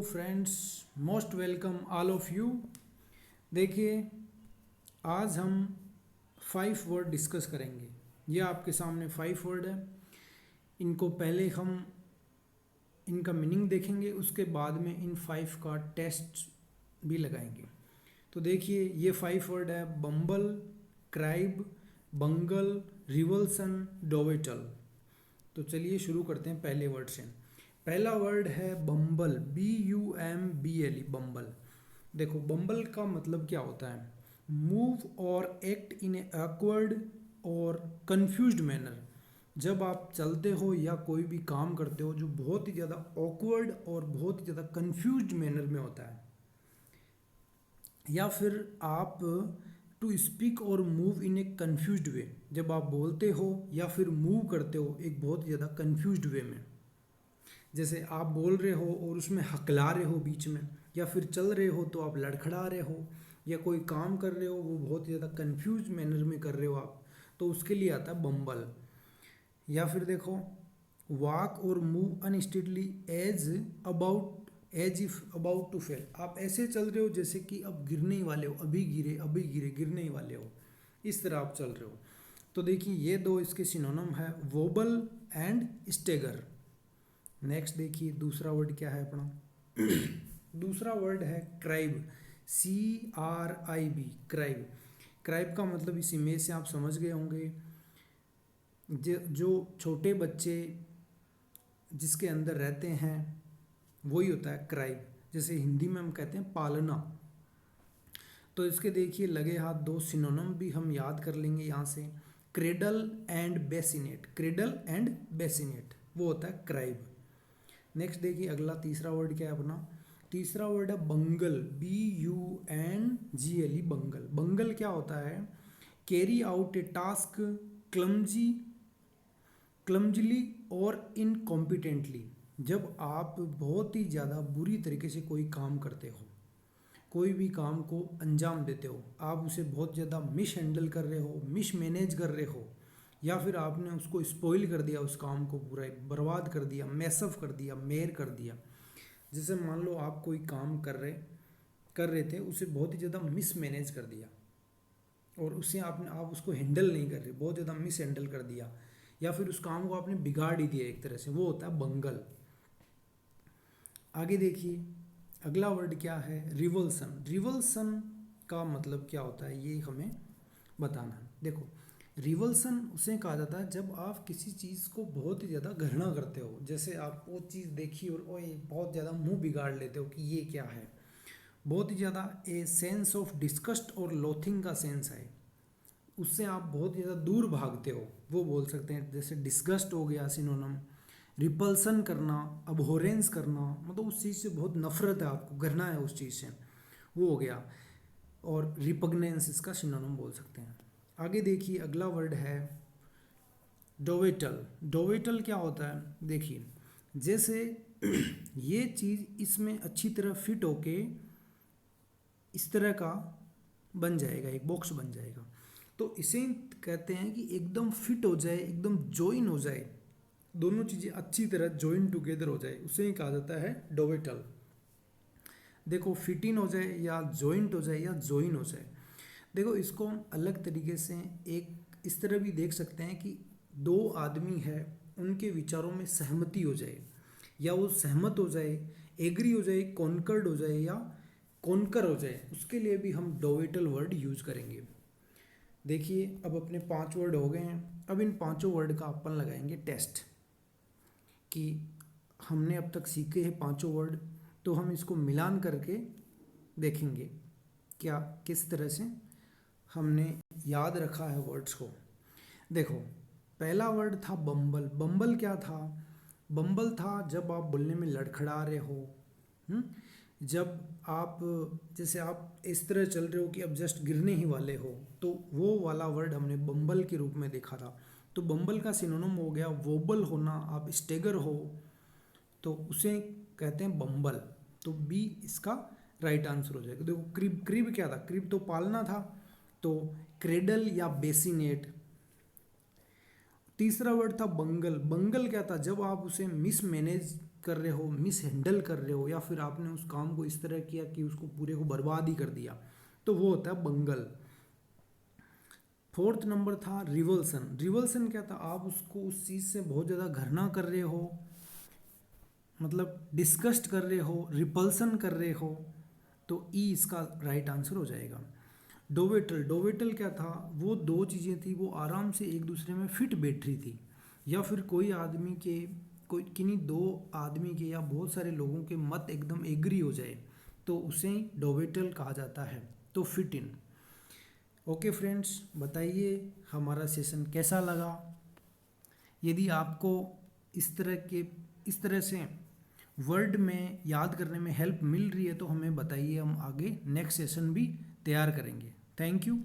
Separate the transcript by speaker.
Speaker 1: Friends, most welcome all of you. देखिए, आज हम 5 वर्ड डिस्कस करेंगे। ये आपके सामने 5 वर्ड है। इनको पहले हम इनका मीनिंग देखेंगे, उसके बाद में इन 5 का टेस्ट भी लगाएंगे। तो देखिए, ये 5 वर्ड है: बम्बल, क्राइब, बंगल, रिवल्सन, डोवेटल। तो चलिए शुरू करते हैं पहले वर्ड से। पहला वर्ड है बम्बल, BUMBLE, बम्बल। देखो, बम्बल का मतलब क्या होता है? मूव और एक्ट इन ए awkward और कंफ्यूज्ड मैनर। जब आप चलते हो या कोई भी काम करते हो जो बहुत ही ज़्यादा ऑकवर्ड और बहुत ही ज़्यादा कंफ्यूज्ड मैनर में होता है, या फिर आप टू स्पीक और मूव इन ए कंफ्यूज्ड वे, जब आप बोलते हो या फिर मूव करते हो एक बहुत ज़्यादा कंफ्यूज्ड वे में। जैसे आप बोल रहे हो और उसमें हकला रहे हो बीच में, या फिर चल रहे हो तो आप लड़खड़ा रहे हो, या कोई काम कर रहे हो वो बहुत ज़्यादा कंफ्यूज मैनर में कर रहे हो आप, तो उसके लिए आता है बम्बल। या फिर देखो, वॉक और move unsteadily as if about to fall. आप ऐसे चल रहे हो जैसे कि अब गिरने ही वाले हो, अभी गिरे गिरने ही वाले हो, इस तरह आप चल रहे हो। तो देखिए, ये दो इसके सिनोनिम है, वोबल एंड स्टेगर। नेक्स्ट देखिए, दूसरा वर्ड क्या है अपना? दूसरा वर्ड है क्राइब, CRIB, क्राइब। क्राइब का मतलब इस इमेज से आप समझ गए होंगे, जो छोटे बच्चे जिसके अंदर रहते हैं वही होता है क्राइब। जैसे हिंदी में हम कहते हैं पालना। तो इसके देखिए लगे हाथ दो सिनोनिम भी हम याद कर लेंगे यहाँ से। Cradle and bassinet, cradle and bassinet वो होता है क्राइब। नेक्स्ट देखिए, अगला तीसरा वर्ड क्या है अपना? तीसरा वर्ड है बंगल, BUNGLE, बंगल। बंगल क्या होता है? कैरी आउट ए टास्क क्लमजली और इनकॉम्पिटेंटली। जब आप बहुत ही ज़्यादा बुरी तरीके से कोई काम करते हो, कोई भी काम को अंजाम देते हो, आप उसे बहुत ज़्यादा मिस हैंडल कर रहे हो, मिस मैनेज कर रहे हो, या फिर आपने उसको स्पॉइल कर दिया, उस काम को पूरा बर्बाद कर दिया, मैसअप कर दिया, मेर कर दिया। जैसे मान लो आप कोई काम कर रहे थे, उसे बहुत ही ज़्यादा मिस मैनेज कर दिया, और उसे आप उसको हैंडल नहीं कर रहे, बहुत ज़्यादा मिस हैंडल कर दिया, या फिर उस काम को आपने बिगाड़ ही दिया एक तरह से, वो होता है बंगल। आगे देखिए, अगला वर्ड क्या है? रिवल्सन। रिवल्सन का मतलब क्या होता है, ये हमें बताना है। देखो, रिवल्सन उसे कहा जाता है जब आप किसी चीज़ को बहुत ही ज़्यादा घृणा करते हो। जैसे आप वो चीज़ देखी और ओए बहुत ज़्यादा मुंह बिगाड़ लेते हो कि ये क्या है। बहुत ही ज़्यादा ए सेंस ऑफ डिस्गस्ट और लोथिंग का सेंस है, उससे आप बहुत ज़्यादा दूर भागते हो, वो बोल सकते हैं। जैसे डिस्गस्ट हो गया सिनोनिम, रिपल्सन करना, अबहोरेंस करना, मतलब उस चीज़ से बहुत नफरत है आपको, घृणा है उस चीज़ से, वो हो गया। और रिपग्नेंस इसका सिनोनिम बोल सकते हैं। आगे देखिए, अगला वर्ड है डोवेटल। डोवेटल क्या होता है? देखिए, जैसे ये चीज़ इसमें अच्छी तरह फिट होके इस तरह का बन जाएगा, एक बॉक्स बन जाएगा, तो इसे कहते हैं कि एकदम फिट हो जाए, एकदम जॉइन हो जाए, दोनों चीज़ें अच्छी तरह जॉइन टुगेदर हो जाए, उसे ही कहा जाता है डोवेटल। देखो, फिट इन हो जाए या जॉइंट हो जाए या जॉइन हो जाए। देखो, इसको हम अलग तरीके से एक इस तरह भी देख सकते हैं कि दो आदमी है, उनके विचारों में सहमति हो जाए, या वो सहमत हो जाए, एग्री हो जाए, कॉन्कर्ड हो जाए, या कॉन्कर हो जाए, उसके लिए भी हम डोवेटल वर्ड यूज करेंगे। देखिए, अब अपने 5 वर्ड हो गए हैं। अब इन 5 वर्ड का अपन लगाएंगे टेस्ट, कि हमने अब तक सीखे हैं 5 वर्ड, तो हम इसको मिलान करके देखेंगे क्या किस तरह से हमने याद रखा है वर्ड्स को। देखो, पहला वर्ड था बम्बल। बम्बल क्या था? बम्बल था जब आप बोलने में लड़खड़ा रहे हो। हम्म? जब आप जैसे आप इस तरह चल रहे हो कि अब जस्ट गिरने ही वाले हो, तो वो वाला वर्ड हमने बम्बल के रूप में देखा था। तो बम्बल का सिनोनिम हो गया वोबल होना, आप स्टेगर हो, तो उसे कहते हैं बम्बल। तो बी इसका राइट आंसर हो जाएगा। देखो, क्रिब, क्रिब क्या था? क्रिब तो पालना था, तो क्रेडल या बेसिनेट। तीसरा वर्ड था बंगल। बंगल क्या था? जब आप उसे मिस मैनेज कर रहे हो, मिस हैंडल कर रहे हो, या फिर आपने उस काम को इस तरह किया कि उसको पूरे को बर्बाद ही कर दिया, तो वो होता है बंगल। फोर्थ नंबर था रिवल्सन। रिवल्सन क्या था, आप उसको उस चीज़ से बहुत ज़्यादा घृणा कर रहे हो, मतलब डिस्कस्ट कर रहे हो, रिपल्सन कर रहे हो, तो ई इसका राइट आंसर हो जाएगा। डोवेटल, डोवेटल क्या था, वो दो चीज़ें थी, वो आराम से एक दूसरे में फिट बैठ रही थी, या फिर कोई आदमी के, कोई किन्हीं दो आदमी के या बहुत सारे लोगों के मत एकदम एग्री हो जाए तो उसे डोवेटल कहा जाता है। तो फिट इन। ओके फ्रेंड्स, बताइए हमारा सेशन कैसा लगा। यदि आपको इस तरह से वर्ड में याद करने में हेल्प मिल रही है तो हमें बताइए, हम आगे नेक्स्ट सेशन भी तैयार करेंगे। Thank you.